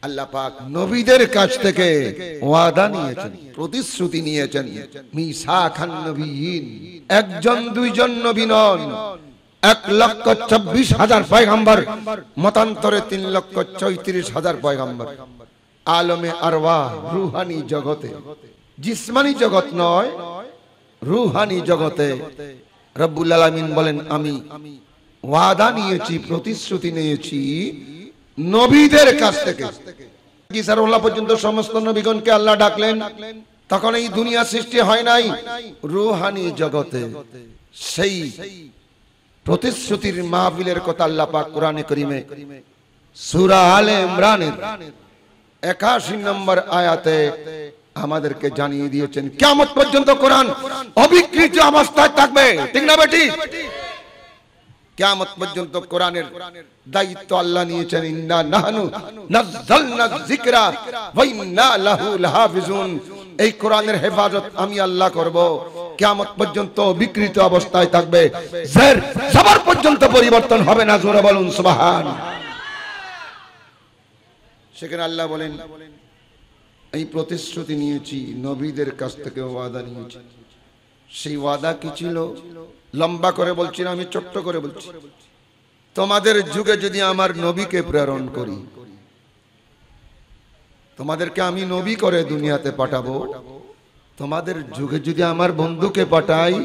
আল্লাহ পাক নবীদের কাছ থেকে ওয়াদা নিয়েছেন, প্রতিশ্রুতি নিয়েছেন। মিসাখান নবিয়িন, একজন দুইজন নবী নন, 1,26,000 পয়গম্বর, মতান্তরে 3,34,000 পয়গম্বর। আলমে আরওয়াহ, রূহানি জগতে, জিসমানি জগৎ নয়, রূহানি জগতে রব্বুল আলামিন বলেন আমি ওয়াদা নিয়েছি, প্রতিশ্রুতি নিয়েছি নবীদের কাছ থেকে। ঈসারুল্লাহ পর্যন্ত সমস্ত নবীগণকে আল্লাহ ডাকলেন, তখন এই দুনিয়া সৃষ্টি হয় নাই। রূহানি জগতে সেই প্রতিশ্রুতির মাহফিলের কথা আল্লাহ পাক কোরআনে কারীমে সূরা আলে ইমরানের 81 নম্বর আয়াতে আমাদেরকে জানিয়ে দিয়েছেন। কিয়ামত পর্যন্ত কোরআন অবিকৃত অবস্থায় থাকবে, ঠিক না বেটি? কিয়ামত পর্যন্ত কোরআনের দায়িত্ব আল্লাহ নিয়েছেন। ইন্না নাহনু নাযালনা যিকরা ওয়া ইন্না লাহু লাহাফিজুন। এই কোরআনের হেফাজত আমি আল্লাহ করব, কিয়ামত পর্যন্ত বিকৃত অবস্থায় থাকবে, জের জবর পর্যন্ত পরিবর্তন হবে না। জোরে বলুন সুবহান। সেখানে আল্লাহ বলেন এই প্রতিশ্রুতি নিয়েছি, নবীদের কাছ থেকে ওয়াদা নিয়েছি। সেই ওয়াদা কি ছিল? লম্বা করে বলছি না, আমি ছোট্ট করে বলছি। তোমাদের যুগে যদি আমার নবীকে প্রেরণ করি, তোমাদেরকে আমি নবী করে দুনিয়াতে পাঠাবো, তোমাদের যুগে যদি আমার বন্ধুকে পাঠাই,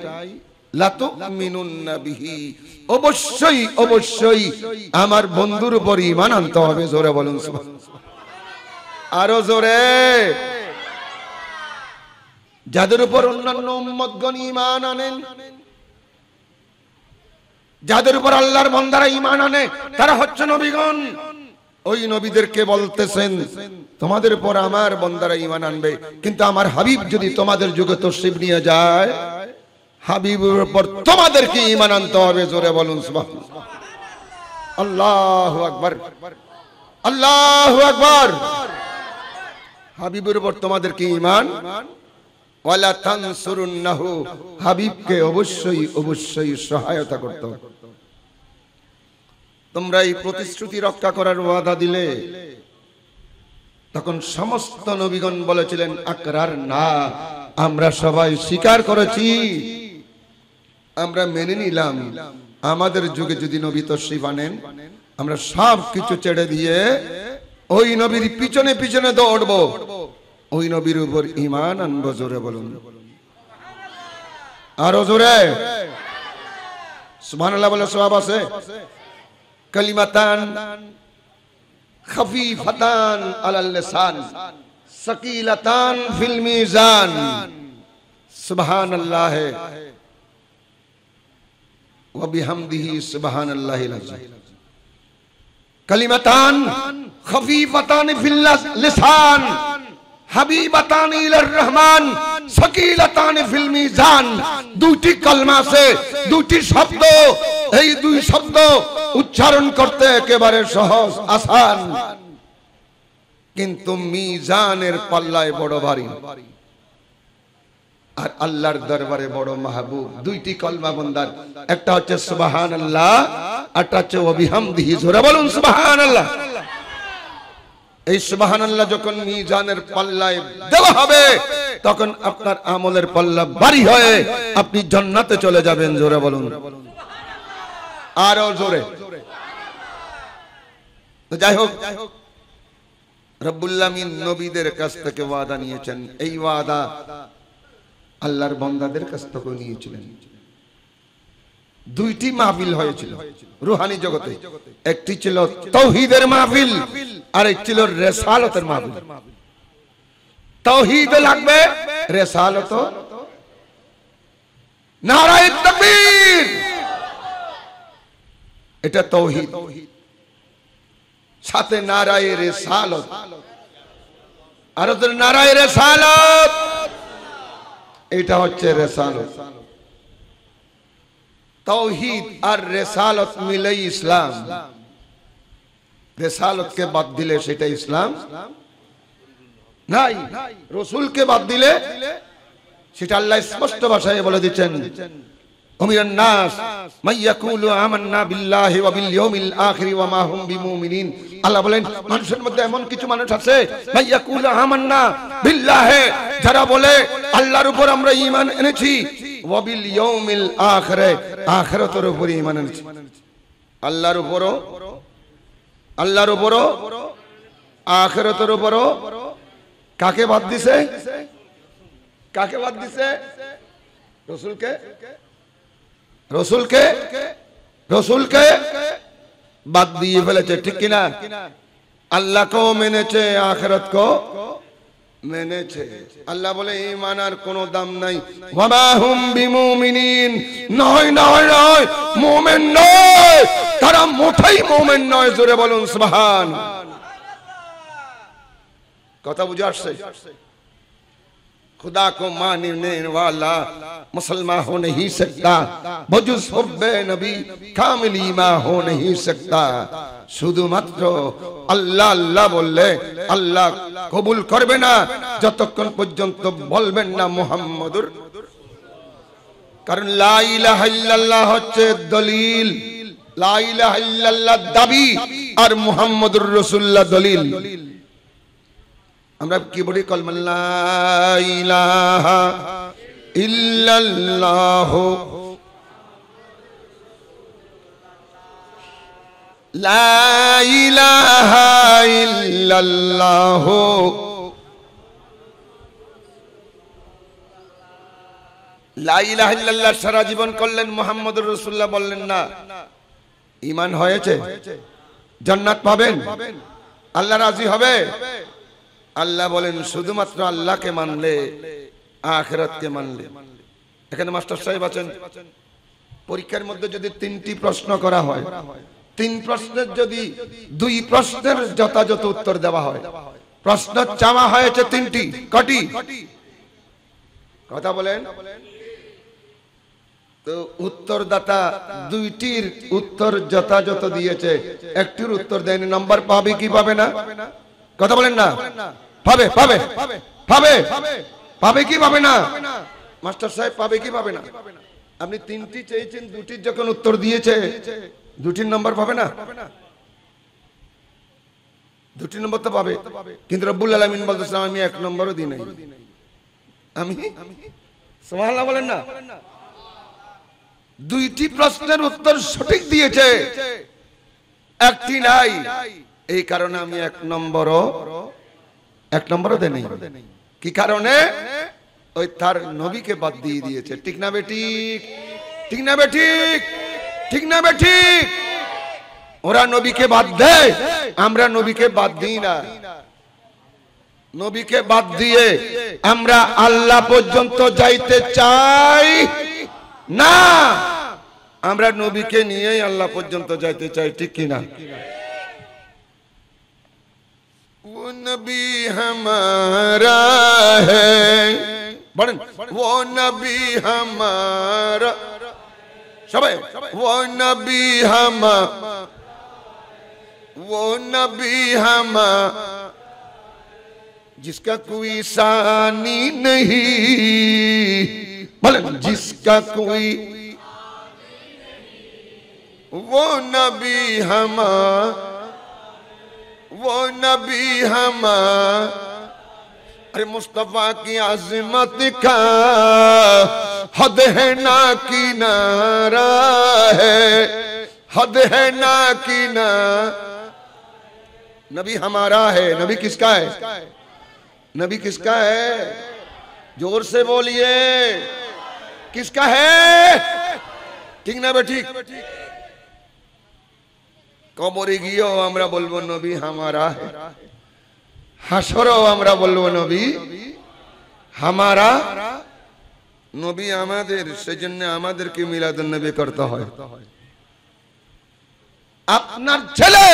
লাতুমিনুন্না বিহি, অবশ্যই অবশ্যই আমার বন্ধুর উপর ঈমান আনতে হবে। জোরে বলুন সুবহানাল্লাহ। আরো জোরে। যাদের উপর অন্যান্য উম্মতগণ ঈমান আনেন, যাদের উপর আল্লাহর বান্দারা ঈমান আনে, তারা হচ্ছে নবীগণ। ওই নবীদেরকে বলতেছেন তোমাদের উপর আমার বান্দারা ঈমান আনবে, কিন্তু আমার হাবিব যদি তোমাদের যুগে তশরিফ নিয়ে যায়, হাবিবের উপর তোমাদেরকে ঈমান আনতে হবে। জোরে বলুন সুবহানাল্লাহ। আল্লাহু আকবার, আল্লাহু আকবার। হাবিবের উপর তোমাদেরকে ঈমান, ওয়ালা তানসুরুন্নাহু, হাবিবকে অবশ্যই অবশ্যই সহায়তা করতে হবে। তোমরা এই প্রতিশ্রুতি রক্ষা করার ওয়াদা দিলে, তখন সমস্ত নবীগণ বলেছিলেন আকরার না, আমরা সবাই স্বীকার করেছি, আমরা মেনে নিলাম। আমাদের যুগে যদি নবী তশরিফ আনেন, আমরা সব কিছু ছেড়ে দিয়ে ওই নবীর পিছনে পিছনে দৌড়বো, ওই নবীর উপর ঈমান আনবো। জোরে বলুন, আরো জোরে সুবহানাল্লাহ বলে সওয়াব আছে। কালিমাতান খাফিফাতান আলাল লিসান সাকিলাতান ফিল মিজান, সুবহানাল্লাহ ওয়া বিহামদিহি সুবহানাল্লাহিল আযীম। কালিমাতান খাফিফাতান ফিল লিসান হাবিবাতান ইলার রহমান সাকিলাতান ফিল মিজান। দুটি কলমা আছে, দুটি শব্দ, এই দুই শব্দ উচ্চারণ করতে একেবারে সহজ আসান, কিন্তু মিজানের পাল্লায় বড় ভারী, আর আল্লাহর দরবারে বড় মাহবুব। দুইটি কলমা বন্দার, একটা হচ্ছে সুবহানাল্লাহ, আরটা হচ্ছে ওয়া বিহামদিহি। জোরে বলুন সুবহানাল্লাহ। এই সুবহানাল্লাহ যখন মিজানের পাল্লায় দেওয়া হবে, তখন আপনার আমলের পাল্লা ভারী হয়ে আপনি জান্নাতে চলে যাবেন। জোরে বলুন, আরো জোরে। তো যাই হোক, রব্বুল আলামিন নবীদের কাছ থেকে ওয়াদা নিয়েছেন। এই ওয়াদা আল্লাহর বান্দাদের কাছ থেকে নিয়েছিলেন। দুইটি মাহফিল হয়েছিল রূহানি জগতে, একটি ছিল তাওহীদের মাহফিল, আর একটি ছিল রিসালাতের মাহফিল। তাওহীদ লাগবে, রিসালাত। নারায়ে তাকবীর, এটা তাওহীদ, সাথে নারায়ে রিসালাত, আর নারায়ে রিসালাত, এটা হচ্ছে রিসালাত। তাওহীদ আর রিসালাত মিলেই ইসলাম। রিসালাতকে বাদ দিলে সেটা ইসলাম নাই, রাসূলকে বাদ দিলে সেটা আল্লাহ স্পষ্ট ভাষায় বলে দিচ্ছেন উমিরান নাস মাইয়াকুলু আমান্না বিল্লাহি ওয়া বিল ইয়াউমিল আখির ওয়া মা হুম বিমুমিনিন। আল্লাহ বলেন মানুষের মধ্যে এমন কিছু মানুষ আছে মাইয়াকুলু আমান্না বিল্লাহি, যারা বলে আল্লাহর উপর আমরা ঈমান এনেছি, ওয়া বিল ইয়াউমিল আখির, আখিরাতের উপর ঈমান এনেছি। আল্লাহর উপরও আখিরাতের উপরও কাকে বাদ দিছে? কাকে বাদ দিছে? রসুলকে বাদ দিয়ে ফেলেছে, ঠিক কিনা? আল্লাহকেও মেনেছে, আখিরাতকেও মেনেছে। আল্লাহ বলে ঈমান আর কোনো দাম নাই। ওয়া মা হুম বিমুমিনিন, নয় মুমিন নয়, তারা মোটেই মুমিন নয়। জোরে বলুন সুবহান। কথা বুঝে আসছে? खुदा को मानने वाला मुसलमान हो नहीं सकता, बजुज हुब्बे नबी कामिल ईमान हो नहीं सकता। শুধুমাত্র আল্লাহ আল্লাহ বললে আল্লাহ কবুল করবে না যতক্ষণ পর্যন্ত বলবেন না মুহাম্মদুর। কারণ লা ইলাহা ইল্লাল্লাহ হচ্ছে দলিল, লা ইলাহা ইল্লাল্লাহ দাবি, আর মুহাম্মদুর রাসূলুল্লাহ দলিল। আমরা কি বলি? কলমা লা ইলাহা ইল্লাল্লাহ, লা ইলাহা ইল্লাল্লাহ। লা ইলাহা ইল্লাল্লাহ সারা জীবন করলেন, মুহাম্মদুর রাসূলুল্লাহ বললেন না, ঈমান হয়েছে? জান্নাত পাবেন? আল্লাহ রাজি হবে? আল্লাহ বলেন শুধুমাত্র আল্লাহকে মানলে, আখিরাতকে মানলে। এখানে মাস্টার সাহেব আছেন, পরীক্ষার মধ্যে যদি 3টি প্রশ্ন করা হয়, 3 প্রশ্নের যদি 2 প্রশ্নের যথাযথ উত্তর দেওয়া হয়, প্রশ্ন চাওয়া হয়েছে 3টি, কটি? কথা বলেন তো। উত্তরদাতা 2টির উত্তর যথাযথ দিয়েছে, 1টির উত্তর দেয়নি, নম্বর পাবে কি পাবে না? কথা বলেন না। পাবে পাবে পাবে পাবে কি পাবে না? মাস্টার সাহেব পাবে কি পাবে না? আপনি 3টি চেয়েছেন, 2টির যখন উত্তর দিয়েছে, 2টির নম্বর পাবে না? 2টি নম্বর তো পাবে, কিন্তু রব্বুল আলামিন বলতেছেন আমি 1 নম্বরও দিই নাই। আমি সুবহানাল্লাহ বলেন না। 2টি প্রশ্নের উত্তর সঠিক দিয়েছে, 1টি নাই। এই কারণে আমি 1 নম্বরও দেই। কি কারণে? ওই তার নবীকে বাদ দিয়ে দিয়েছে। ঠিক না বেঠিক? ঠিক না বেঠিক? ঠিক না বেঠিক? ওরা নবীকে বাদ দেয়, আমরা নবীকে বাদ দিই না। নবীকে বাদ দিয়ে আমরা আল্লাহ পর্যন্ত যাইতে চাই না, আমরা নবীকে নিয়েই আল্লাহ পর্যন্ত যাইতে চাই। ঠিক কিনা? वो नबी हमारा है, बड़न वो नबी हमारा, सबे वो नबी हमा जिसका कोई सानी नहीं, बड़न जिसका कोई, वो नबी हमा, वो नबी हमा। अरे मुस्तफा की अज़मत का हद है ना किनारा है, हद है ना किनारा। नबी हमारा है। नबी किसका है? नबी किसका है? जोर से बोलिए, किसका है? ठीक ना बेटी? কবরে গিয়েও আমরা বলবো নবী হামারা, হাসরেও আমরা বলবো নবী হামারা, নবী আমাদের। সেজন্য আমাদেরকে মিলাদুন নবী করতে হয়। আপনার ছেলে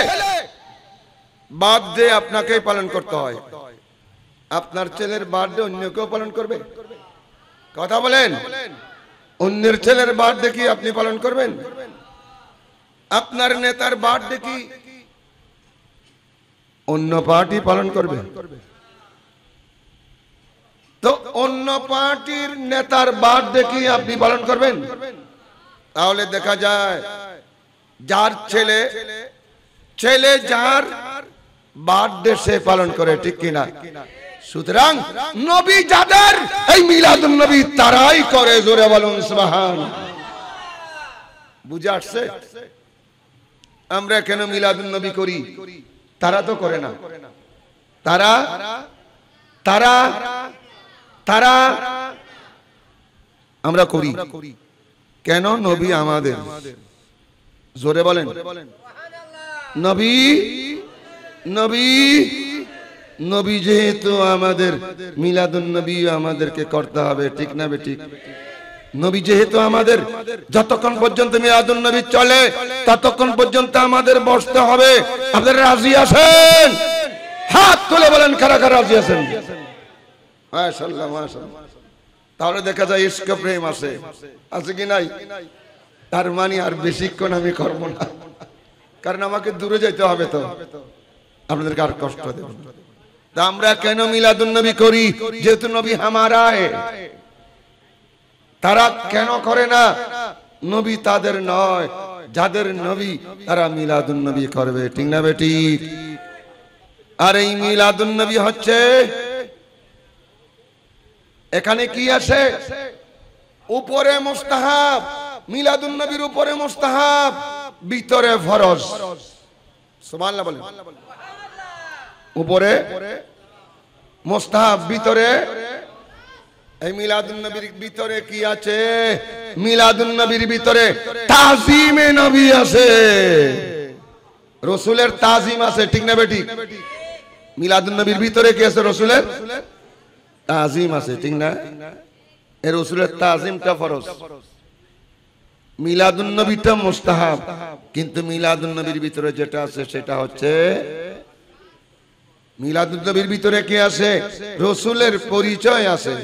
বার্থডে আপনাকেই পালন করতে হয়। আপনার ছেলের বার্থডে অন্য কেউ পালন করবে? কথা বলেন। অন্যের ছেলের বার্থডে কি আপনি পালন করবেন? আপনার নেতার বার্থডে কি অন্য পার্টি পালন করবে? তো অন্য পার্টির নেতার বার্থডে কি আপনি পালন করবেন? তাহলে দেখা যায় যার ছেলে ছেলে যার বার্থডে সে পালন করে, ঠিক কিনা? সুতরাং নবী যাদের এই মিলাদুন নবী তারাই করে, জোরে বলুন সুবহানাল্লাহ। বুঝে আসছে? আমরা কেন মিলাদুন নবী করি? তারা তো করে না। তারা তারা তারা আমরা করি কেন? নবী আমাদের, জোরে বলেন নবী নবী নবী যেহেতু আমাদের, মিলাদুন নবী আমাদেরকে করতে হবে, ঠিক না বেঠিক? নবী যেহেতু আমাদের, যতক্ষণ পর্যন্ত মিলাদুন নবী চলে ততক্ষণ পর্যন্ত আমাদের বসতে হবে। আপনারা রাজি আছেন? হাত তুলে বলেন কারা কারা রাজি আছেন? মাশাআল্লাহ মাশাআল্লাহ। তাহলে দেখা যায় ইশক প্রেম আছে কি নাই? তার মানে আর বেশিক্ষণ আমি করব না, কারণ আমাকে দূরে যেতে হবে, তো আপনাদেরকে আর কষ্ট দেব না। তা আমরা কেন মিলাদুন নবী করি? যেহেতু নবী হামারা है। তারা কেন করে না? নবী তাদের নয়, যাদের নবী তারা মিলাদুন নবী করবে, ঠিক না বেঠিক? আর এই মিলাদুন নবী হচ্ছে, এখানে কি আছে? উপরে মুস্তাহাব, মিলাদুন নবীর উপরে মুস্তাহাব, ভিতরে ফরজ। সুবহানাল্লাহ বলেন। উপরে মুস্তাহাব, ভিতরে এই মিলাদুন নবীর ভিতরে কি আছে? মিলাদুন নবীর ভিতরে তাজিমে নবী আছে, রাসূলের তাজিম আছে, ঠিক না বেঠিক? মিলাদুন নবীর ভিতরে কি আছে? রাসূলের তাজিম আছে, ঠিক না? এই রাসূলের তাজিমটা ফরজ, মিলাদুন নবীটা মুস্তাহাব। কিন্তু মিলাদুন নবীর ভিতরে যেটা আছে সেটা হচ্ছে, মিলাদুন নবীর ভিতরে কি আছে? রাসূলের পরিচয় আছে।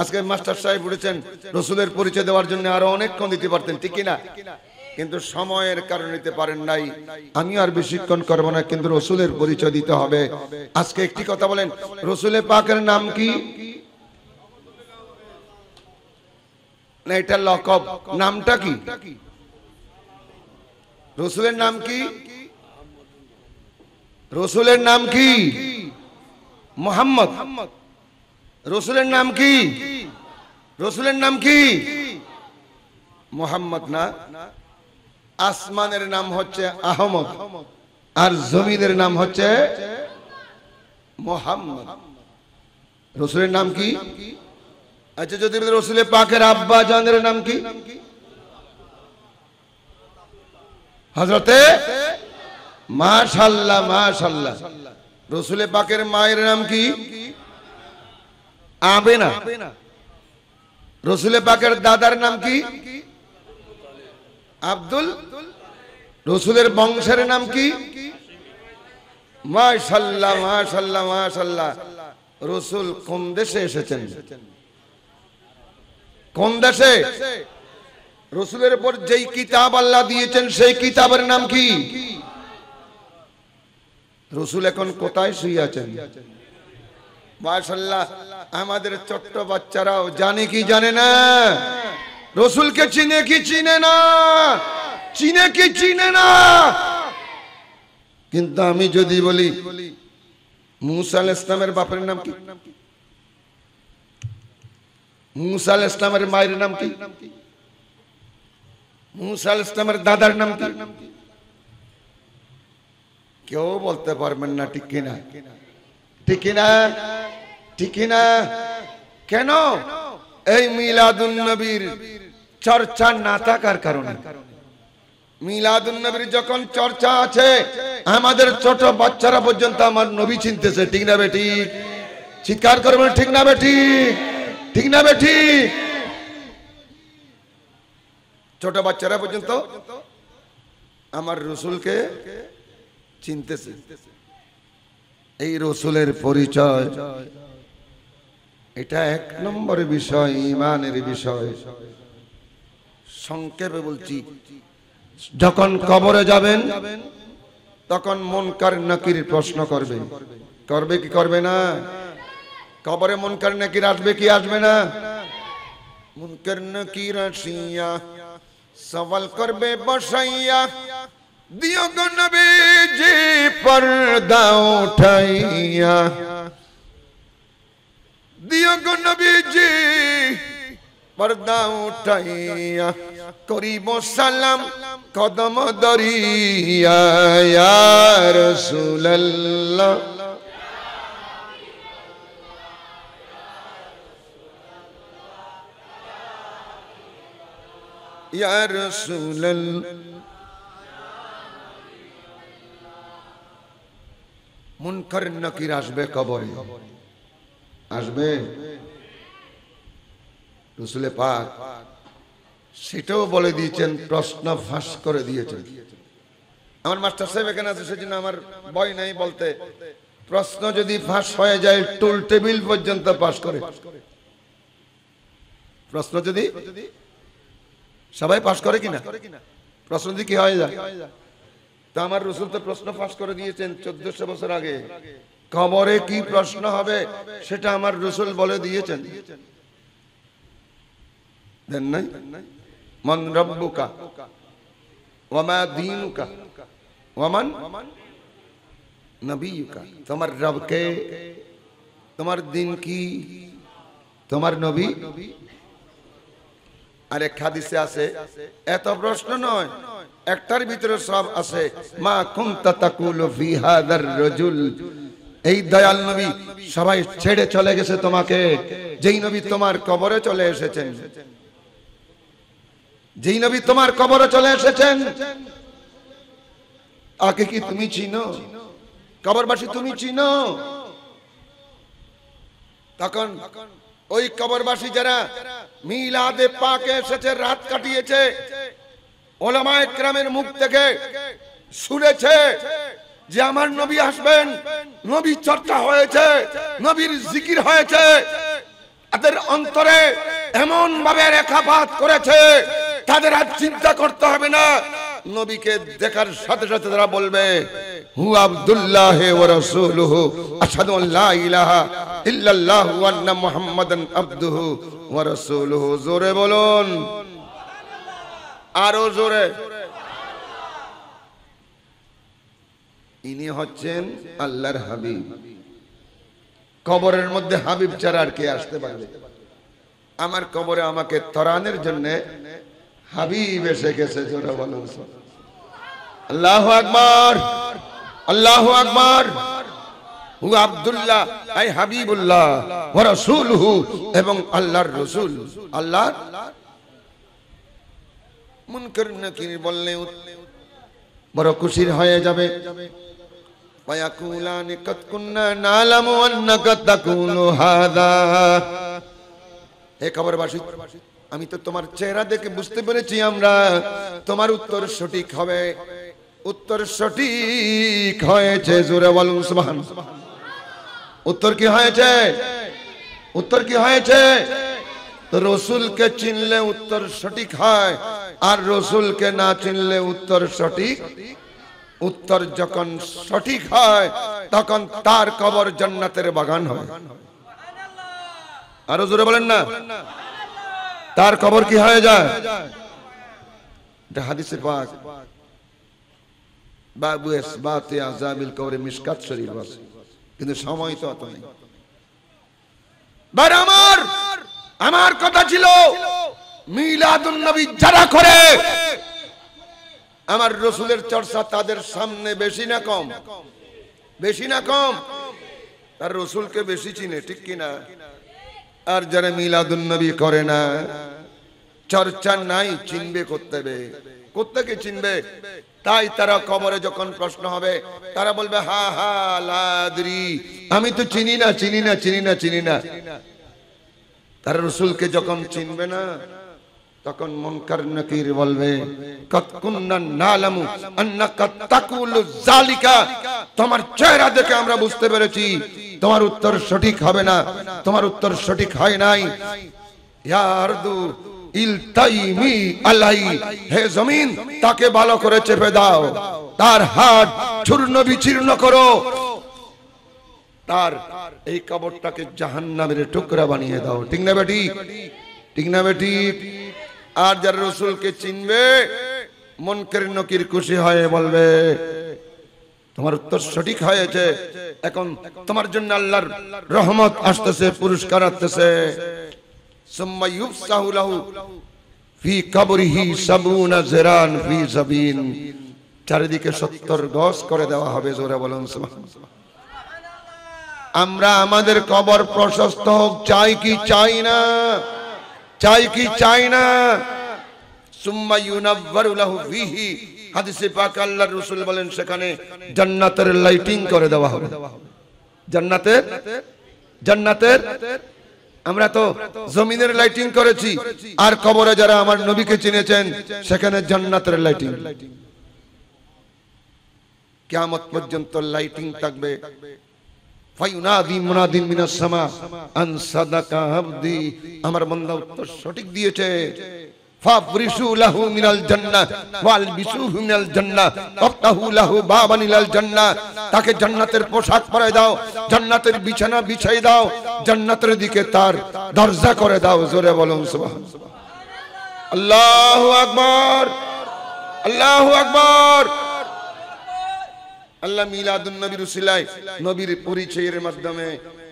আজকে মাস্টার সাহেব বলেছেন রাসূলের পরিচয় দেওয়ার জন্য আরো অনেকক্ষণ দিতে পারতেন, ঠিক কিনা? কিন্তু সময়ের কারণে নিতে পারেন নাই। আমি আর বেশিক্ষণ করব না, কিন্তু রাসূলের পরিচয় দিতে হবে। আজকে একটি কথা বলেন, রাসূলে পাকের নাম কি? না, এটা লকব, নামটা কি? রাসূলের নাম কি? রাসূলের নাম কি? মুহাম্মদ। রাসূলের নাম কি? রাসূলের নাম কি? মুহাম্মদ না। আসমানের নাম হচ্ছে আহমদ, আর জমিনের নাম হচ্ছে মুহাম্মদ। রাসূলের নাম কি? আচ্ছা, যদি রাসূলে পাকের আব্বা জানের নাম কি? হযরতে মাশাআল্লাহ মাশাআল্লাহ। রাসূলে পাকের মায়ের নাম কি? আমেনা। রাসূলে পাকের দাদার নাম কি? আব্দুল। রাসূলের বংশের নাম কি? মাশাআল্লাহ মাশাআল্লাহ মাশাআল্লাহ। রাসূল কোন দেশে এসেছেন? কোন দেশে? রাসূলের উপর যেই কিতাব আল্লাহ দিয়েছেন সেই কিতাবের নাম কি? রাসূল এখন কোথায় শুয়ে আছেন? মাশাআল্লাহ। আমাদের ছোট্ট বাচ্চারাও জানে কি জানে না? রাসূলকে চিনে কি চিনে না? চিনে কি চিনে না? কিন্তু আমি যদি বলি মুসা আলাইহিস সালামের বাপের নাম কি? মুসা আলাইহিস সালামের মায়ের নাম কি? মুসা আলাইহিস সালামের দাদার নাম কি? কেউ বলতে পারবেন না, ঠিক কিনা? ঠিক কিনা? ঠিক কিনা? কেন? এই মিলাদুন নবীর চর্চা না থাকার কারণে। মিলাদুন নবীর যখন চর্চা আছে, আমাদের ছোট বাচ্চারা পর্যন্ত আমার নবী চিনতেছে, ঠিক না বেটি? চিৎকার করবেন, ঠিক না বেটি? ঠিক না বেটি? ছোট বাচ্চারা পর্যন্ত আমার রাসূলকে চিনতেছে। এই রাসূলের পরিচয়, এটা এক নম্বর বিষয়, ঈমানের বিষয়। সংক্ষেপে বলছি, যখন কবরে যাবেন তখন মুনকার নাকির প্রশ্ন করবে। করবে কি করবে না? কবরে মুনকার নাকির আসবে কি আসবে না? মুনকার নাকির আসিয়া সওয়াল করবে বসাইয়া দিও গো নবীজি পর্দা উঠাইয়া, দিও গো নবীজি পর্দা উঠাইয়া, করিব সালাম কদম দরিয়া ইয়া রাসূলুল্লাহ। ইয়া রাসূলুল্লাহ। মুনকার নাকির আসবে কবরে, আসবে রাসূল পাক সেটাও বলে দিয়েছেন, প্রশ্ন ফাঁস করে দিয়েছেন। আমার মাস্টার সাহেব এখানে আছে, সেজন্য আমার ভয় নাই বলতে, প্রশ্ন যদি ফাঁস হয়ে যায় টুল টেবিল পর্যন্ত পাস করে। প্রশ্ন যদি সবাই পাস করে কিনা, প্রশ্ন যদি কি হয়ে যায়, তা আমার রাসূল তো প্রশ্ন ফাঁস করে দিয়েছেন 1400 বছর আগে। কবরে কি প্রশ্ন হবে সেটা আমার রাসূল বলে দিয়েছেন, দেন নাই? মান রাব্বুকা ওয়া মা দীনুকা ওয়া মান নবিয়ুকা। তোমার রব কে, তোমার দিন কি, তোমার নবী। আর এক হাদিসে আছে এত প্রশ্ন নয়, একটার ভিতরে সব আছে। মা কুনতা তাকুলু ফি হাদার রাজুল, এই দয়াল নবী সবাই ছেড়ে চলে গেছে তোমাকে, যেই নবী তোমার কবরে চলে এসেছেন, যেই নবী তোমার কবরে চলে এসেছেন, তাকে কি তুমি চিনো? কবরবাসী তুমি চিনো? তখন ওই কবরবাসী যারা মিলাদে পাকে এসেছে, রাত কাটিয়েছে, ওলামায়ে কেরামের মুখ থেকে শুনেছে যে আমার নবী আসবেন, নবী চর্চা হয়েছে, নবীর জিকির হয়েছে, তাদের অন্তরে এমন ভাবে রেখাপাত করেছে তাদের আর চিন্তা করতে হবে না। নবীকে দেখার সাথে সাথে তারা বলবে হু আব্দুল্লাহ ওয়া রাসূলুহু আশহাদু আল্লা ইলাহা ইল্লাল্লাহু ওয়া আন্না মুহাম্মাদান আবদুহু ওয়া রাসূলুহু। জোরে বলুন, আরো জোরে। ইনি হচ্ছেন আল্লাহর হাবিব। কবরের মধ্যে হাবিব ছাড়া আর কে আসতে পারবে? আমার কবরে আমাকে তরানের জন্য হাবিব এসে গেছে। জোরে বলুন আল্লাহু আকবার, আল্লাহু আকবার। হু আব্দুল্লাহ আই হাবিবুল্লাহ ওয়া রাসূলুহু, এবং আল্লাহর রাসূল। আল্লাহ মুনকার নাকির বললে বড় খুশির হয়ে যাবে। ওয়ায়াকুলানি কাদ কুননা নালামু আন্নাকা তাকুলু হাযা। হে কবরবাসী, আমি তো তোমার চেহারা দেখে বুঝতে পেরেছি আমরা তোমার উত্তর সঠিক হবে। উত্তর সঠিক হয়েছে। জোরে বলুন সুবহানাল্লাহ। উত্তর কি হয়েছে? উত্তর কি হয়েছে? তো রসুলকে চিনলে উত্তর সঠিক হয়, আর রসুলকে না চিনলে উত্তর সঠিক। উত্তর যখন সঠিক হয় তখন তার কবর জান্নাতের বাগান হয়। আরো জোরে বলেন না, তার কবর কি হয়ে যায়? এটা হাদিসে পাক বাবু ইসবাতে আযাবিল কবর মিশকাত শরীফ আছে, কিন্তু সময় তো অত নেই। বার আমার কথা ছিল মিলাদুন নবী যারা করে আমার রসুলের চর্চা তাদের সামনে বেশি না কম? বেশি না কম? আর রসুলকে বেশি চিনে, ঠিক কিনা? আর যারা মিলাদুন নবী করে না, চর্চা নাই, চিনবে কোত্থেকে চিনবে? তাই তারা কবরে যখন প্রশ্ন হবে তারা বলবে হা হা লাদ্রি, আমি তো চিনি না। তারা রসুলকে যখন চিনবে না তখন মুনকার নাকির বলবে কাদ কুননা নালামু আন্নাকা তাকুলু যালিকা। তোমার চেহারা দেখে আমরা বুঝতে পেরেছি তোমার উত্তর সঠিক হবে না, তোমার উত্তর সঠিক হয় নাই। ইয়া আরদু ইলতাইমি আলাই, হে জমিন তাকে ভালো করে চেপে দাও, তার হাত চূর্ণ বিচীর্ণ করো, তার এই কবরটাকে জাহান্নামের টুকরা বানিয়ে দাও। ঠিক না বেটি? ঠিক না বেটি? আর যারা রসুলকে চিনবে মুনকার নকির খুশি হয়ে বলবে তোমার উত্তর সঠিক হয়েছে, এখন তোমার জন্য আল্লাহর রহমত আসতেছে, পুরস্কার আসতেছে। সুম্মা ইউফসাহু লাহু ফি কবরিহি 70 জিরান ফি সাবিন, চারিদিকে 70 গজ করে দেওয়া হবে। জোরে বলুন সুবহানাল্লাহ। আমরা আমাদের কবর প্রশস্ত হোক চাই কি চাই না? চাই কি চাই না? সুম্মা ইউনাব্বারু লাহু ফিহি, হাদিসে পাক আল্লাহর রাসূল বলেন সেখানে জান্নাতের লাইটিং করে দেওয়া হবে। জান্নাতের আমরা তো জমিনের লাইটিং করেছি, আর কবরে যারা আমার নবীকে চিনেছেন সেখানে জান্নাতের লাইটিং। কিয়ামত পর্যন্ত লাইটিং থাকবে। ফায়ুনাদি মুনাদিন মিনাস সামা আন সাদাকা আবদি, আমার বান্দা উত্তর সঠিক দিয়েছে। ফাফরিশু লাহু মিনাল জান্নাহ ওয়ালবিসুহু মিনাল জান্নাহ ওয়াফতাহু লাহু বাবান ইলাল জান্নাহ, তাকে জান্নাতের পোশাক পরায় দাও, জান্নাতের বিছানা বিছাই দাও, জান্নাতের দিকে তার দরজা করে দাও। জোরে বলুন সুবহানাল্লাহ। আল্লাহু আকবার, আল্লাহু আকবার। আল্লাহ মিলাদুন নবীর উসিলায় নবীর পরিচয়ের মাধ্যমে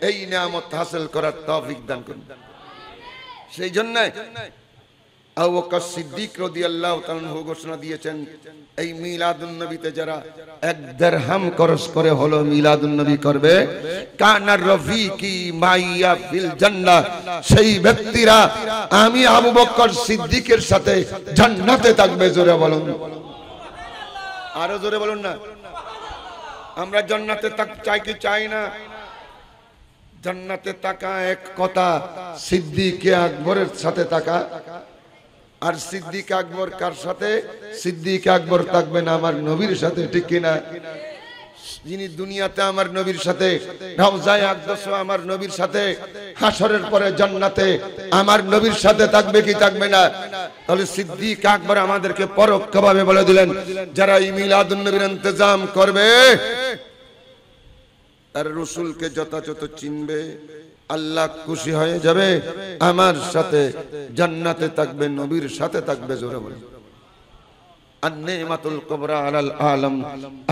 এই নিয়ামত হাসিল করার তৌফিক দান করুন। সেই জন্য আবু বকর সিদ্দিক রাদিয়াল্লাহু তাআলা আনহু ঘোষণা দিয়েছেন, এই মিলাদুন নবীতে যারা 1 দিরহাম খরচ করে হলো মিলাদুন নবী করবে, কানার রফিকি মাইয়া ফিল জান্নাহ, সেই ব্যক্তিরা আমি আবু বকর সিদ্দিকের সাথে জান্নাতে থাকবে। জোরে বলুন, আরো জোরে বলুন না। আমরা জান্নাতে চাই কি চাই না? জান্নাতে থাকা এক কথা, সিদ্দিক আকবরের সাথে থাকা। আর সিদ্দিক আকবর কার সাথে? সিদ্দিক আকবর থাকবেন আমার নবীর সাথে, ঠিক কিনা? যিনি দুনিয়াতে আমার নবীর সাথে, রওজায়ে আকদাস আমার নবীর সাথে, হাসরের পরে জান্নাতে আমার নবীর সাথে থাকবে কি থাকবে না? তাহলে সিদ্দিক আকবর আমাদেরকে পরোক্ষভাবে বলে দিলেন, যারা এই মিলাদুন নবীর ইন্তজাম করবে আর রাসূলকে যথাযথ চিনবে, আল্লাহ খুশি হয়ে যাবে, আমার সাথে জান্নাতে থাকবে, নবীর সাথে থাকবে। জোরে বলুন। আন-নিমাতুল কুবরা আলাল আলম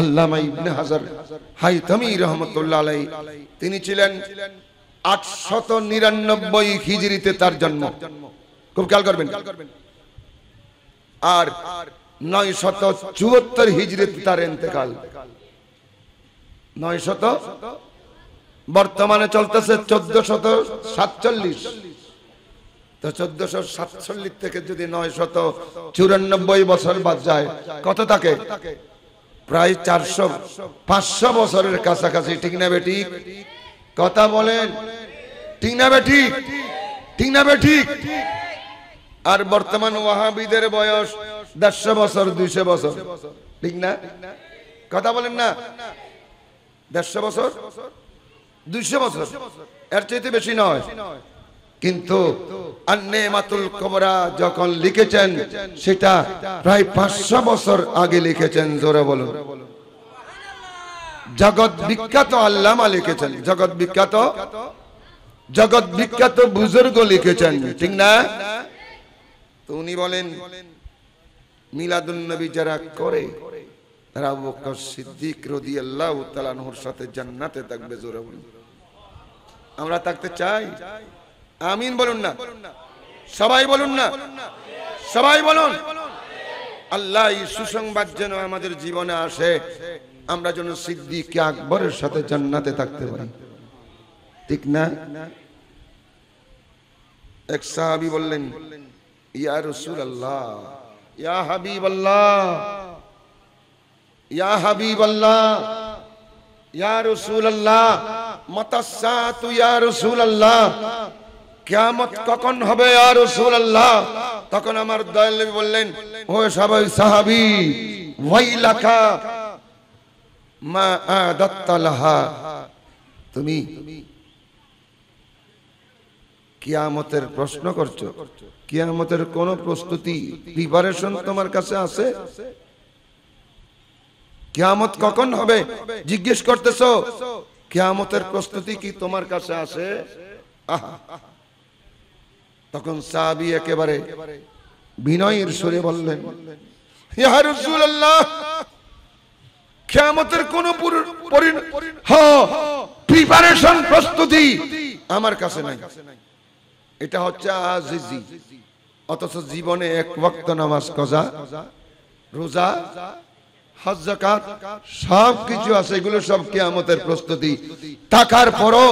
আল্লামা ইবনে হাজার হাইতামি রাহমাতুল্লাহ আলাইহি, তিনি ছিলেন 899 হিজরিতে তার জন্ম, খুব খেয়াল করবেন। আর 974 হিজরিতে তার ইন্তেকাল। 900, বর্তমানে চলতেছে 1447। তো 1447 থেকে যদি 994 বছর বাদ যায়, কত থাকে? প্রায় 400-500 বছরের কাছাকাছি, ঠিক না বেঠিক? কথা বলেন, ঠিক না বেঠিক? ঠিক না বেঠিক? আর বর্তমান ওয়াহাবিদের বয়স 150 বছর, 200 বছর, ঠিক না? কথা বলেন না? 150 বছর, 200 বছর, এর চাইতে বেশি নয়। কিন্তু আন-নিমাতুল কুবরা যখন লিখেছেন সেটা প্রায় 500 বছর আগে লিখেছেন। জোরে বলুন। জগৎ বিখ্যাত আল্লামা লিখেছেন, জগৎ বিখ্যাত বুজুর্গ লিখেছেন, ঠিক না? তো উনি বলেন মিলাদুন নবী যারা করে তারা আবু বকর সিদ্দিক রাদিয়াল্লাহু তাআলা আনহুর সাথে জান্নাতে থাকবে। জোরে বলুন। আমরা থাকতে চাই? আমিন বলুন না, সবাই বলুন না, সবাই বলুন। আল্লাহ এই সুসংবাদ যেন আমাদের জীবনে আসে, আমরা যেন সিদ্দিক আকবরের সাথে জান্নাতে থাকতে পারি, ঠিক না? এক সাহাবী বললেন, ইয়া রাসূলুল্লাহ, ইয়া হাবিবাল্লাহ, ইয়া হাবিবাল্লাহ, ইয়া রাসূলুল্লাহ, মাতাসাতু ইয়া রাসূলুল্লাহ, কিয়ামত কখন হবে ইয়া রাসূলুল্লাহ? তখন আমার দয়াল নবী বললেন, ও সবাই সাহাবী, ওয়াইলাকা মা আদাত্তা লাহা, তুমি কিয়ামতের প্রশ্ন করছো, কিয়ামতের কোন প্রস্তুতি, প্রিপারেশন তোমার কাছে আছে? কিয়ামত কখন হবে জিজ্ঞেস করতেছো, কিয়ামতের প্রস্তুতি কি তোমার কাছে আছে? তখন সাহাবী একেবারে বিনয়ের সুরে বললেন, ইয়া রাসূলুল্লাহ, কিয়ামতের কোন প্রিপারেশন, প্রস্তুতি আমার কাছে নাই। এটা হচ্ছে আজিজি। অথচ জীবনে এক ওয়াক্ত নামাজ, কাজা, রোজা, হজ, যাকাত সব কিছু আছে, এগুলো সব কিয়ামতের প্রস্তুতি। থাকার পরও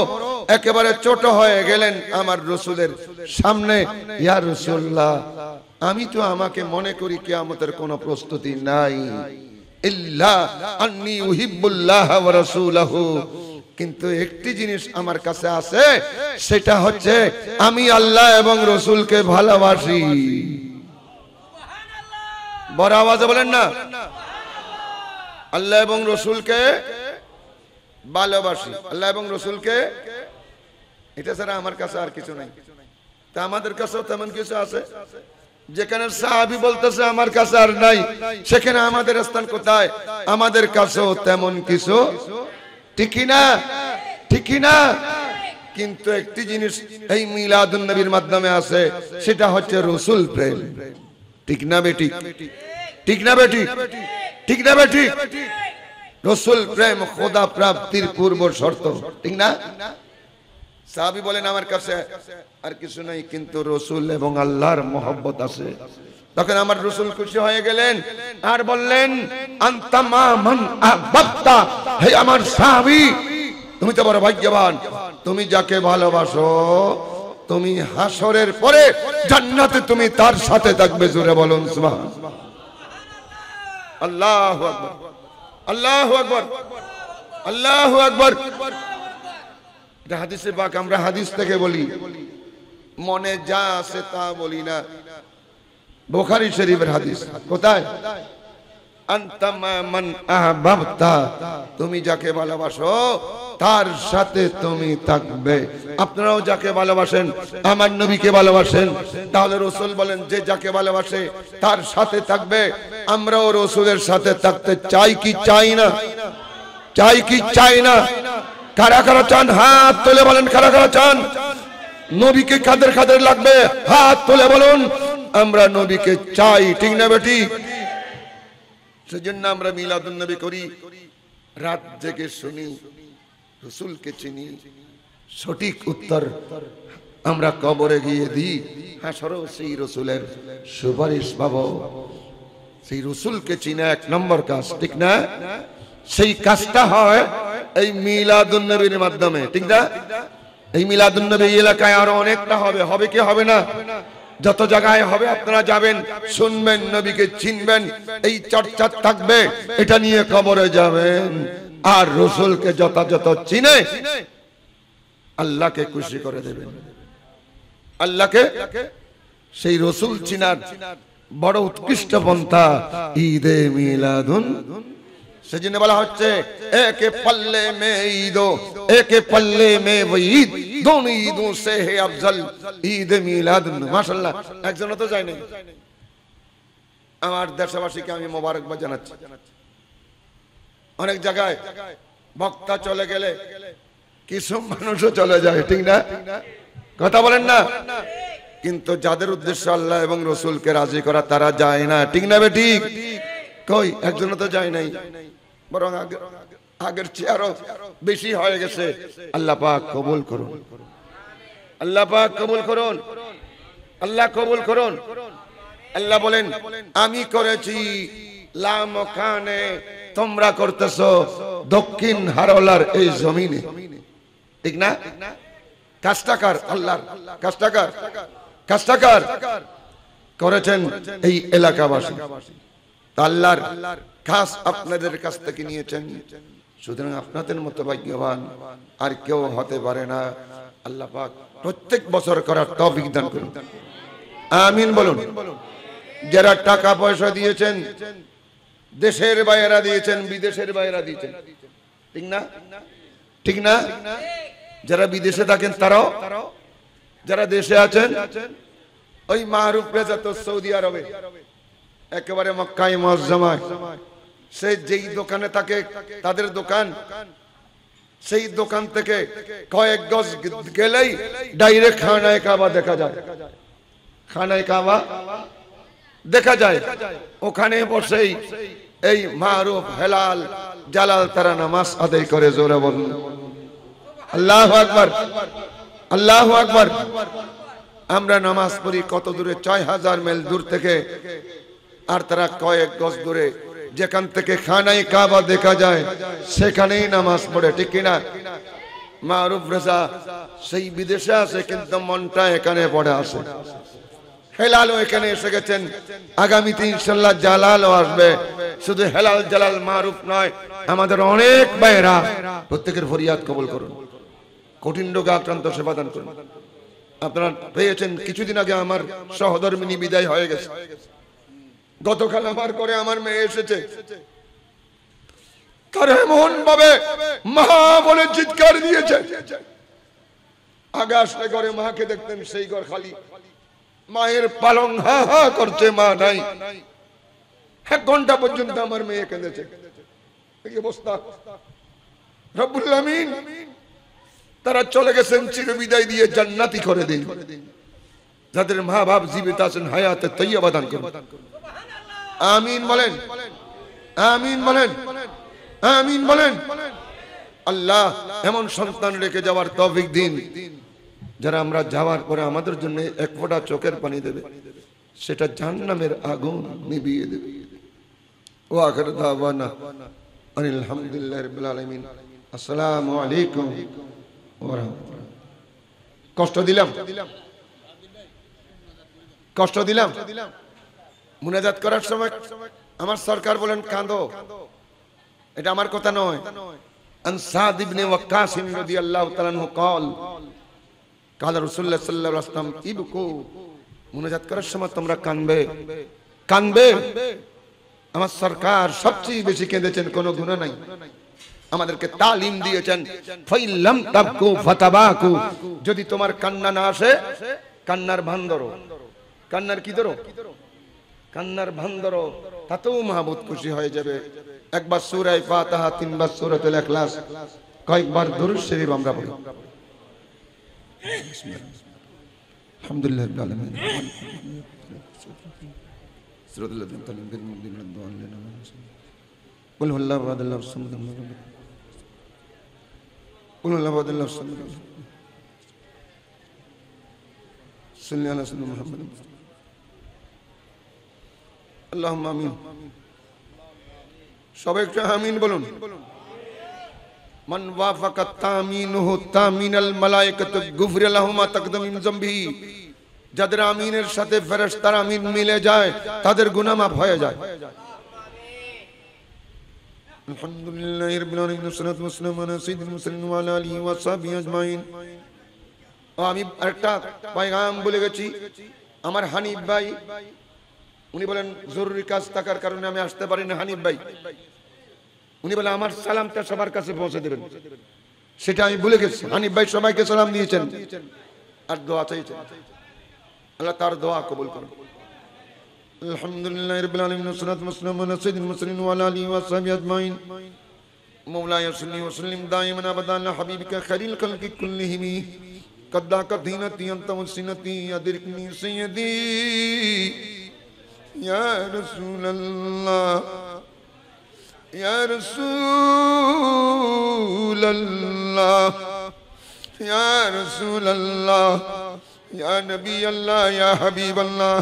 একেবারে ছোট হয়ে গেলেন আমার রাসূলের সামনে। ইয়া রাসূলুল্লাহ, আমি তো আমাকে মনে করি কিয়ামতের কোনো প্রস্তুতি নাই, ইল্লা আন্নী উহিব্বুল্লাহ ওয়া রাসূলাহু, কিন্তু একটি জিনিস আমার কাছে আছে, সেটা হচ্ছে আমি আল্লাহ এবং রাসূলকে ভালোবাসি। বড় আওয়াজে বলেন না, আল্লাহ এবং রাসূলকে ভালোবাসি, আল্লাহ এবং রাসূলকে, এটা ছাড়া আমার কাছে আর কিছু নাই। তা আমাদের কাছেও তেমন কিছু আছে? যেখানে সাহাবী বলতেছে আমার কাছে আর নাই, সেখানে আমাদের স্থান কোথায়? আমাদের কাছেও তেমন কিছু, ঠিক না? ঠিক না? কিন্তু একটি জিনিস এই মিলাদুন নবীর মাধ্যমে আছে, সেটা হচ্ছে রাসূল প্রেম। ঠিক না বেটি? ঠিক না বেটি? ঠিক না বেটি? রাসূল প্রেম খোদা প্রাপ্তির পূর্ব শর্ত, ঠিক না? সাহাবী বলেন আমার কাছে আর কিছু নাই, কিন্তু রাসূল এবং আল্লাহর মহব্বত আছে। তখন আমার রাসূল খুশি হয়ে গেলেন আর বললেন, আনতা মা মান আহবাবতা, হে আমার সাহাবী, তুমি তো বড় ভাগ্যবান, তুমি যাকে ভালোবাসো তুমি হাসরের পরে জান্নাতে তুমি তার সাথে থাকবে। জোরে বলুন সুবহানাল্লাহ। আল্লাহু আকবার, আল্লাহু আকবার, আল্লাহু আকবার। এটা হাদিসে পাক, আমরা হাদিস থেকে বলি, মনে যা আছে তা বলি না। বুখারী শরীফের হাদিস। কোথায়? আনতা মান আহবাবতা, তুমি যাকে ভালোবাসো তার সাথে তুমি থাকবে। আপনারাও যাকে ভালোবাসেন, আমার নবীকে ভালোবাসেন, তাহলে রাসূল বলেন যে যাকে ভালোবাসে তার সাথে থাকবে। আমরাও রাসূলের সাথে থাকতে চাই কি চাই না? চাই কি চাই না? কারা কারা চান হাত তুলে বলেন, কারা কারা চান? নবীকে কাদের কাদের লাগবে হাত তুলে বলুন। আমরা নবীকে চাই, ঠিক না বেটি? সেজন্য আমরা মিলাদুন নবী করি, রাত জেগে শুনি, রাসূলকে চিনি। সঠিক উত্তর আমরা কবরে গিয়ে দিই, হাসরেও সেই রাসূলের সুপারিশ পাবো। সেই রাসূলকে চিনা এক নম্বর কাজ, ঠিক না? সেই কাজটা হয় এই মিলাদুন নবীর মাধ্যমে, ঠিক না? এই মিলাদুন নবী এলাকায় আরো অনেকটা হবে, হবে কি হবে না? যত জায়গায় হবে আপনারা যাবেন, শুনবেন, নবীকে চিনবেন, এই চর্চা থাকবে, এটা নিয়ে কবরে যাবেন। আর রাসূলকে যথাযথ চিনে আল্লাহকে খুশি করে দেবেন। আল্লাহকে, সেই রাসূল চিনার বড় উৎকৃষ্ট পন্থা ঈদে মিলাদুন। সেজন্য বলা হচ্ছে একে পাল্লে মে ঈদো, একে পাল্লে মে ঈদ, दोनों ईदों से है अफजल ঈদ মিলাদ। মাশাআল্লাহ, একজনও তো যায় নাই। আমার দেশবাসীকে আমি মোবারকবাদ জানাচ্ছি। অনেক জায়গায় বক্তা চলে গেলে কিছু মানুষও চলে যায়, ঠিক না? কথা বলেন না? কিন্তু যাদের উদ্দেশ্য আল্লাহ এবং রাসূলকে রাজি করা, তারা যায় না, ঠিক না বেটি? কই একজনও তো যায় নাই, বরং আগের চেয়ে আরো বেশি হয়ে গেছে। আল্লাহ পাক কবুল করুন, আল্লাহ পাক কবুল করুন, আল্লাহ কবুল করুন। আল্লাহ বলেন আমি করেছি লামকানে, তোমরা করতেছো দক্ষিণ হারলার এই জমিনে, ঠিক না? কাস্টাকার আল্লাহর, কাস্টাকার, কাস্টাকার করেছেন এই এলাকাবাসী। আল্লাহর খাস আপনাদের কাছ থেকে নিয়েছেন, সুতরাং আপনাদের মতো ভাগ্যবান আর কেউ হতে পারে না। আল্লাহ পাক প্রত্যেক বছর করার তৌফিক দান করুন, আমিন বলুন। যারা টাকা পয়সা দিয়েছেন, দেশের বাইরা দিয়েছেন, বিদেশের বাইরা দিয়েছেন, ঠিক না? ঠিক না? যারা বিদেশে থাকেন তারাও, যারা দেশে আছেন, ওই মারুফ রেজা তো সৌদি আরবে একেবারে মক্কায় মুআজ্জামায়, সে যেই দোকানে থাকে তাদের দোকান, সেই দোকান থেকে কয়েক গজ গেলেই ডাইরেক্ট খানায়ে কাবা দেখা যায়। খানায়ে কাবা দেখা যায় ওখানে বসেই এই মারুফ হেলাল জালাল তারা নামাজ আদায় করে। জোরে বলুন আল্লাহু আকবার, আল্লাহু আকবার। আমরা নামাজ পড়ি কত দূরে? ৬০০০ মাইল দূর থেকে, আর তারা কয়েক গজ দূরে, যেখান থেকে খানায় কাবা দেখা যায় সেখানেই নামাজ পড়ে, ঠিক কিনা? মারুফ রেজা সেই বিদেশে আছে কিন্তু মনটা এখানে পড়ে আসে। হেলালও এখানে এসে গেছেন, আগামীতে ইনশাআল্লাহ জালালও আসবে। শুধু হেলাল জালাল মারুফ নয়, আমাদের অনেক ভাইরা প্রত্যেকের ফরিয়াদ কবুল করুন, কঠিন রোগে আক্রান্ত সেবা দান করুন। আপনারা পেয়েছেন কিছুদিন আগে আমার সহধর্মিনী বিদায় হয়ে গেছে। গতকাল আমার করে আমার মেয়ে এসেছে, তার এমন ভাবে মা বলে চিৎকার দিয়েছে, আগে আসলে ঘরে মাকে দেখতেন সেই ঘর খালি, মায়ের পালং হা হা করছে, মা নাই। 1 ঘন্টা পর্যন্ত আমার মেয়ে কেঁদেছে। এই অবস্থা। রব্বুল আমিন তারা চলে গেছেন চিরবিদায় দিয়ে জান্নাতি করে দিন। যাদের মা বাপ জীবিত আছেন হায়াতে তৈয়বা দান করুন। আমিন বলেন, আমিন বলেন, আমিন বলেন। আল্লাহ এমন সন্তান রেখে যাওয়ার তৌফিক দিন যারা আমরা যাওয়ার পরে আমাদের জন্য 1 ফোঁটা চোখের পানি দেবে, সেটা জাহান্নামের আগুন নিভিয়ে দেবে। ওয়া আখিরু দাওয়ানা আনিল হামদুলিল্লাহি রাব্বিল আলামিন। আসসালামু আলাইকুম ওয়া রাহমাতুল্লাহ। কষ্ট দিলাম, কষ্ট দিলাম। মুনাজাত করার সময় আমার সরকার বলেন কাঁদো, এটা আমার কথা নয়। আন সাদ ইবনে ওয়াক্কাস রাদিয়াল্লাহু তাআলা আনহু قال قال রাসূলুল্লাহ সাল্লাল্লাহু আলাইহি ওয়াসাল্লাম ইবকু, মুনাজাত করার সময় তোমরা কাঁদবে, কাঁদবে। আমার সরকার সবচেয়ে বেশি কেঁদেছেন, কোনো গুনাহ নাই। আমাদেরকে তালিম দিয়েছেন ফাইল্লাম তাবকু ফাতাবাকু, যদি তোমার কান্না না আসে কান্নার ভান ধরো। কান্নার কি ধরো? কান্নার ভান ধরো, তাতেও মাহবুব খুশি হয়ে যাবে। একবার সূরা ফাতিহা, 3 বার সূরাতুল ইখলাস, কয়েকবার দুরূদ শরীফ আমরা পড়ি। আলহামদুলিল্লাহ রাব্বিল আলামিন। সূরাতুল قل هو الله احد الله الصمد قل هو الله احد الله الصمد صل على سيدنا محمد اللهم آمين। সবাই একটু আমিন বলুন। মান ওয়াফাকাত তামিনুহু তামিনাল মালায়েকাতু গুফিরা লাহু মা তাকদাম মিন যামবিহি, যাদের আমিনের সাথে ফেরেশতার আমিন মিলে যায় তাদের গুনাহ মাফ হয়ে যায়। আলহামদুলিল্লাহি রাব্বিল আলামিন ওয়াসসালাতু ওয়াসসালামু আলা সাইয়্যিদিল মুরসালিন ওয়া আলা আলিহি ওয়া সাহবিহি আজমাইন। আমি একটা পয়গাম বলে গেছি। আমার হানিফ ভাই, উনি বলেন জরুরি কাজ থাকার কারণে আমি আসতে পারি না। হানিফ ভাই উনি বলে আমার সালামটা সবার কাছে পৌঁছে দেবেন, সেটা আমি ভুলে গেছি। হানিফ ভাই সবাইকে সালাম দিয়েছেন আর দোয়া চাইছেন, আল্লাহ তার দোয়া কবুল করুন। আলহামদুলিল্লাহি রাব্বিল আলামিন ওয়াসসালাতু ওয়াসসালামু আলা সাইয়্যিদিল মুরসালিন ওয়া আলা আলিহি ওয়া সাহবিহি আজমাইন। মাওলায়া সাল্লি ওয়া সাল্লিম দাইমান আবাদান আলা হাবিবিকা খাইরিল খালকি কুল্লিহিম কদ্দা কাদিনাতি আনতা ওয়াসিনতি আদরিকনি সাইয়্যিদি ইয়া রাসূলুল্লাহ ইয়া রাসূলুল্লাহ ইয়া রাসূলুল্লাহ ইয়া নবী আল্লাহ ইয়া হাবিবাল্লাহ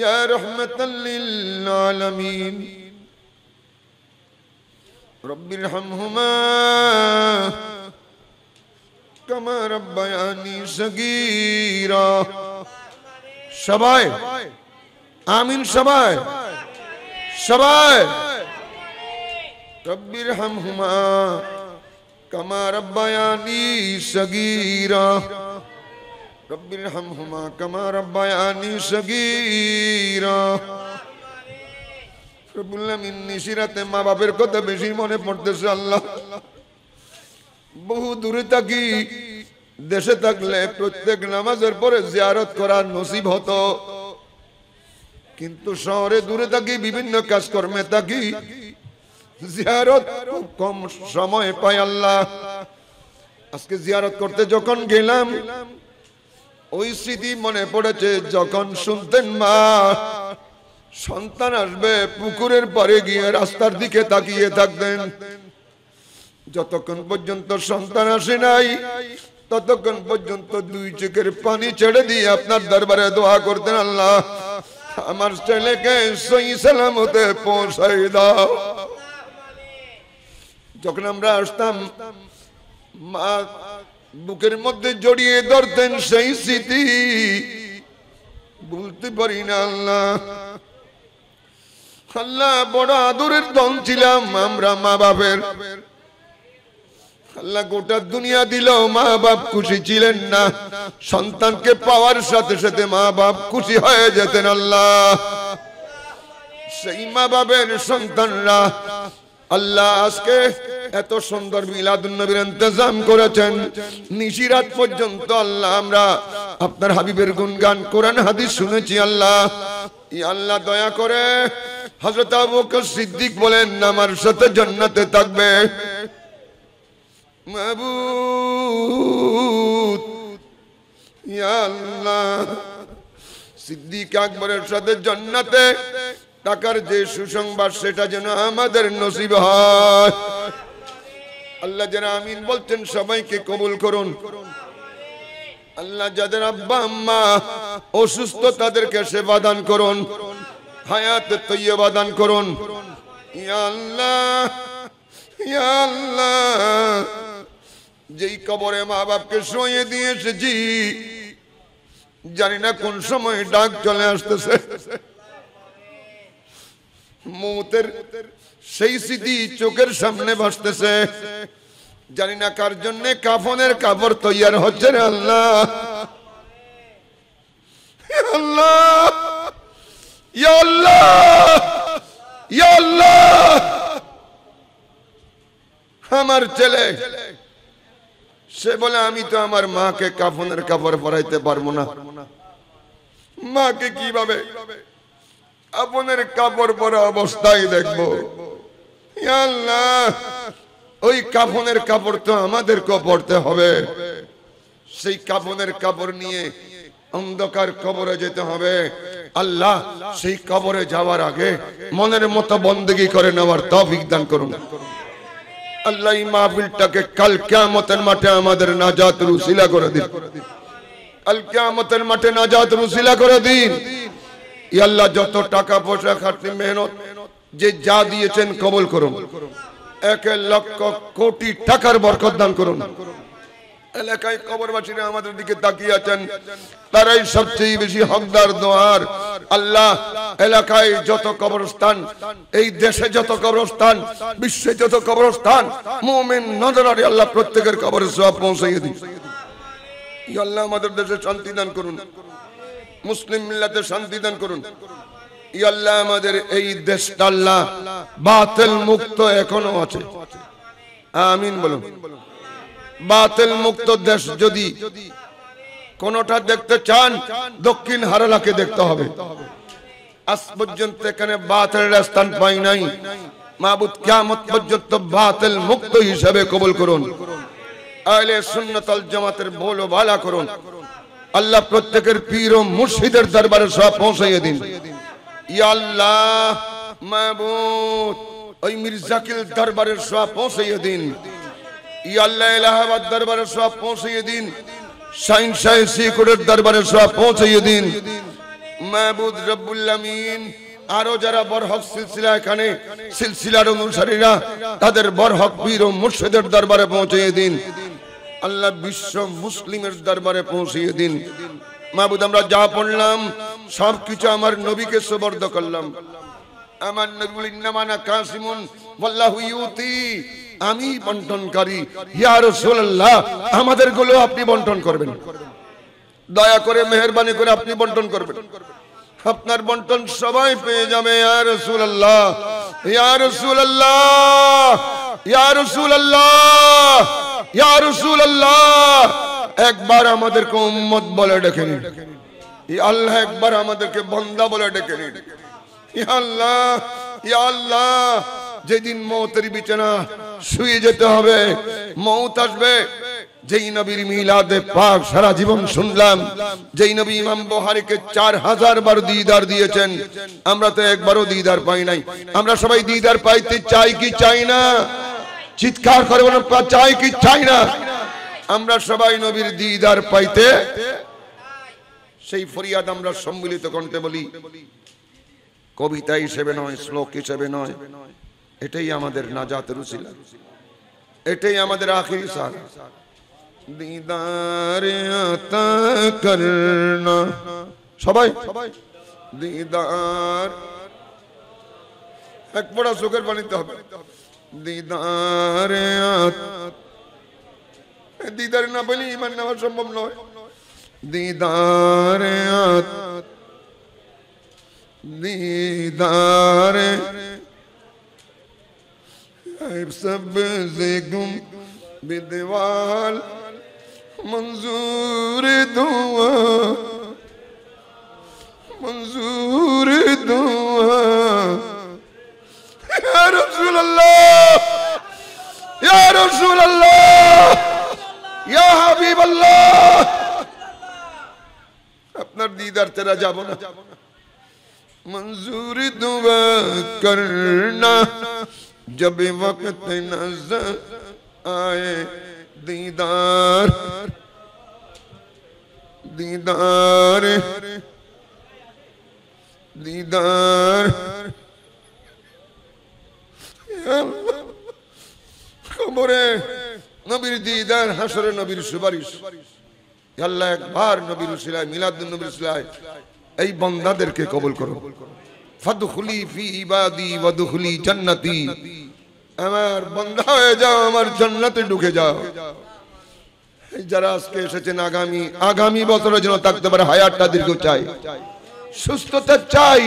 ইয়া রাহমাতাল লিল আলামিন। রব্বিরহামহুমা কামা রাব্বায়ানি সগীরা। সবাই আমিন, সবাই সবাই। রব্বিরহামহুমা কামা রাব্বায়ানি সগীরা, রব্বিরহামহুমা কামা রাব্বায়ানি সগীরা। রব্বুল আমিন নিশিরাতে মা বাপের কথা বেশি মনে পড়তেছে। আল্লাহ বহু দূরে থাকি, দেশে থাকলে প্রত্যেক নামাজের পরে জিয়ারত করার নসিব হতো, কিন্তু শহরে দূরে থাকি, বিভিন্ন কাজকর্মে থাকি, জিয়ারত খুব কম সময় পাই। আল্লাহ আজকে জিয়ারত করতে যখন গেলাম ওই স্মৃতি মনে পড়েছে যখন শুনতেন মা সন্তান আসবে পুকুরের পাড়ে গিয়ে রাস্তার দিকে তাকিয়ে থাকতেন। যতক্ষণ পর্যন্ত সন্তান আসে নাই ততক্ষণ পর্যন্ত দুই চোখের পানি ছেড়ে দিয়ে আপনার দরবারে দোয়া করতেন, আল্লাহ আমার ছেলেকে সহি সালামতে পৌঁছাই দাও। যখন আমরা আসতাম মা বুকের মধ্যে জড়িয়ে ধরতেন, সেই স্মৃতি ভুলতে পারি না। আল্লাহ আল্লাহ বড় আদরের ধন ছিলাম আমরা মা বাপের। আল্লাহ গোটা দুনিয়া দিল, মা বাপ খুশি ছিলেন না। সন্তানকে পাওয়ার সাথে সাথে মা বাপ খুশি হয়ে যেতেন। আল্লাহ সেই মা বাপের সন্তানরা আল্লাহ আজকে এত সুন্দর মিলাদুন নবীর ইন্তজাম করেছেন। নিশিরাত পর্যন্ত আল্লাহ আমরা আপনার হাবিবের গুণগান কোরআন হাদিস শুনেছি। আল্লাহ আল্লাহ দয়া করে হযরত আবু বকর সিদ্দিক বলেন আমার সাথে জান্নাতে থাকবে। মাবুদ ইয়া আল্লাহ সিদ্দিক আকবরের সাথে জান্নাতে থাকার যে সুসংবাদ সেটা যেন আমাদের নসিব হয়। আল্লাহ যারা আমিন বলছেন সবাইকে কবুল করুন। আল্লাহ যাদের আব্বা আম্মা অসুস্থ তাদেরকে সেবা দান করুন, হায়াতে তৈয়বা দান করুন। ইয়া আল্লাহ ইয়া আল্লাহ যেই কবরে মা বাপকে শুয়ে দিয়ে এসেছি জানি না কোন সময় ডাক চলে আসতেছে। মৌতের সেই স্মৃতি চোখের সামনে ভাসতেছে। জানি না কার জন্য কাফনের কাপড় তৈয়ার হচ্ছে রে আল্লাহ। আল্লাহ ইয়া আল্লাহ ইয়া আল্লাহ আমার ছেলে সে বলে আমি তো আমার মাকে কাফনের কাপড় পরাইতে পারবো না। মাকে কিভাবে কাফনের কাপড় পরা অবস্থায় দেখবো? ইয়া আল্লাহ ওই কাফনের কাপড় তো আমাদেরকে পরতে হবে। সেই কাফনের কাপড় নিয়ে অন্ধকার কবরে যেতে হবে। আল্লাহ সেই কবরে যাওয়ার আগে মনের মতো বন্দেগী করে নেওয়ার তৌফিক দান করুন। আল্লাহ এই মাহফিলটাকে কাল কিয়ামতের মাঠে আমাদের নাজাতের উসিলা করে দিন। কাল কিয়ামতের মাঠে নাজাতের উসিলা করে দিন। ইয়া আল্লাহ যত টাকা পয়সা খাটনি মেহনত যে যা দিয়েছেন কবুল করুন। 1 লক্ষ কোটি টাকার বরকত দান করুন। এলাকায় কবরবাসীরা আমাদের দিকে তাকিয়ে আছেন, তারাই সবচেয়ে বেশি হকদার দোয়ার। আল্লাহ এলাকায় যত কবরস্থান, এই দেশে যত কবরস্থান, বিশ্বে যত কবরস্থান, মুমিন নজরারে আল্লাহ প্রত্যেকের কবরে সওয়াব পৌঁছাইয়ে দিন। ইয়া আল্লাহ আমাদের দেশে শান্তি দান করুন, মুসলিম মিল্লাতে শান্তি দান করুন। ইয়া আল্লাহ আমাদের এই দেশটা আল্লাহ বাতিল মুক্ত এখনো আছে। আমিন বলুন। বাতিল মুক্ত দেশ যদি কোনটা দেখতে চান দক্ষিণ হারালাকে দেখতে হবে। আজ পর্যন্ত এখানে বাতিলের স্থান পাই নাই। মাবুদ কিয়ামত পর্যন্ত বাতিল মুক্ত হিসাবে কবুল করুন। আহলে সুন্নাত ওয়াল জামাতের বলো ভালা করুন। আল্লাহ প্রত্যেকের পীর ও মুর্শিদের দরবারে সব পৌঁছাইয়ে দিন। ইয়া আল্লাহ মাবুদ ওই মির্জাকিল দরবারে সব পৌঁছাইয়ে দিন। ইয়া আল্লাহ এলাহাবাদ দরবারে সব পৌঁছাইয়ে দিন। শাইন শাহ সিকুরের দরবারে সব পৌঁছাইয়ে দিন। মাবুদ রব্বুল আমিন আরো যারা বরহক সিলসিলা এখানে সিলসিলার অনুসারীরা তাদের বরহক পীর ও মুর্শিদের দরবারে পৌঁছাইয়ে দিন। আল্লাহ বিশ্ব মুসলিমের দরবারে পৌঁছিয়ে দিন। মাবুদ আমরা যা পড়লাম সবকিছু আমার নবীকে সুবর্দ করলাম। আমার নবী ইন্নামানা কাসিমুন ওয়াল্লাহু ইউতি, আমি বন্টনকারী। ইয়া রাসূলুল্লাহ আমাদের গুলো আপনি বন্টন করবেন, দয়া করে মেহেরবানি করে আপনি বন্টন করবেন। আপনার বন্টন সবাই পেয়ে যাবে। ইয়া রাসূলুল্লাহ ইয়া রাসূলুল্লাহ ইয়া রাসূলুল্লাহ ইয়া রাসূলুল্লাহ একবার আমাদেরকে উম্মত বলে ডেকে নিন। ইয়া আল্লাহ একবার আমাদেরকে বান্দা বলে ডেকে নিন। ইয়া আল্লাহ ইয়া আল্লাহ যেদিন মওতের বিছানা শুয়ে যেতে হবে, মওত আসবে, যেই নবীর মিলাদে পাক সারা জীবন শুনলাম, যেই নবী ইমাম বুখারীকে 4000 বার দিদার দিয়েছেন, আমরা তো একবারও দিদার পাই নাই। আমরা সবাই দিদার পাইতে চাই কি চাই না? চিৎকার করে বলুন, চাই কি চাই না? আমরা সবাই নবীর দিদার পাইতে, সেই ফরিয়াদ আমরা সম্মিলিত কণ্ঠে বলি, কবিতা হিসেবে নয়, শ্লোক হিসেবে নয়। এটাই আমাদের নাজাতের উসিলা, এটাই আমাদের আখিরি সাহারা। दीदार अता करना, সবাই दीदार, এক বড় সুখের বাণীতে হবে। दीदार दीदार না বলি ইমান নেওয়া সম্ভব নয়। दीदार दीदार सब से गुम बिदवाल मंजूर दुआ, मंजूर दुआ। या रसूल अल्लाह, या रसूल अल्लाह, या हबीब अल्लाह, আপনার दीदार तेरा जाबो ना, मंजूर दुआ करना जब वक्त नजर आए। दीदार दीदार दीदार, কবরে নবীর দিদার, হাসরে নবীর সুপারিশ। আল্লাহ একবার নবীর উসিলায়, মিলাদুন নবীর উসিলায় এই বান্দাদেরকে কবুল করো। ফাদখুলি ফি ইবাদি ওয়াদখুলি জান্নাতি, আমার বান্দা হয়ে যাও, আমার জান্নাতে ঢুকে যাও। যারা আজকে এসেছেন, আগামী বছরের জন্য থাকতে পারে, হায়াতটা দীর্ঘ চাই, সুস্থতা চাই।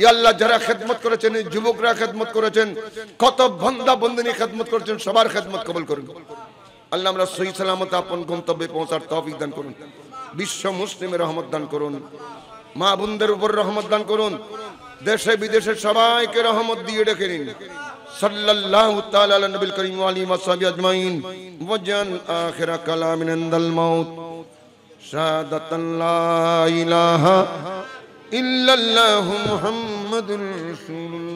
ইয়া আল্লাহ, যারা খেদমত করেছেন, যুবকরা খেদমত করেছেন, কত বান্দা বন্দিনী খেদমত করেছেন, সবার খেদমত কবুল করুন। আল্লাহ আমরা সহি সালামত আপন গন্তব্যে পৌঁছার তৌফিক দান করুন। বিশ্ব মুসলিমের রহমত দান করুন, মা বোনদের উপর রহমত দান করুন, দেশে বিদেশে সবাইকে রহমত দিয়ে ডেকে নিন। সাল্লাল্লাহু তাআলা আলা নবিল করিম ওয়া আলিহি ওয়া সাহবিহি আজমাইন। ওয়াজান আখিরা কালামিনা ইনদাল মাউত শাহাদাতান লা ইলাহা ইল্লাল্লাহু মুহাম্মাদুর রাসূলুল্লাহ।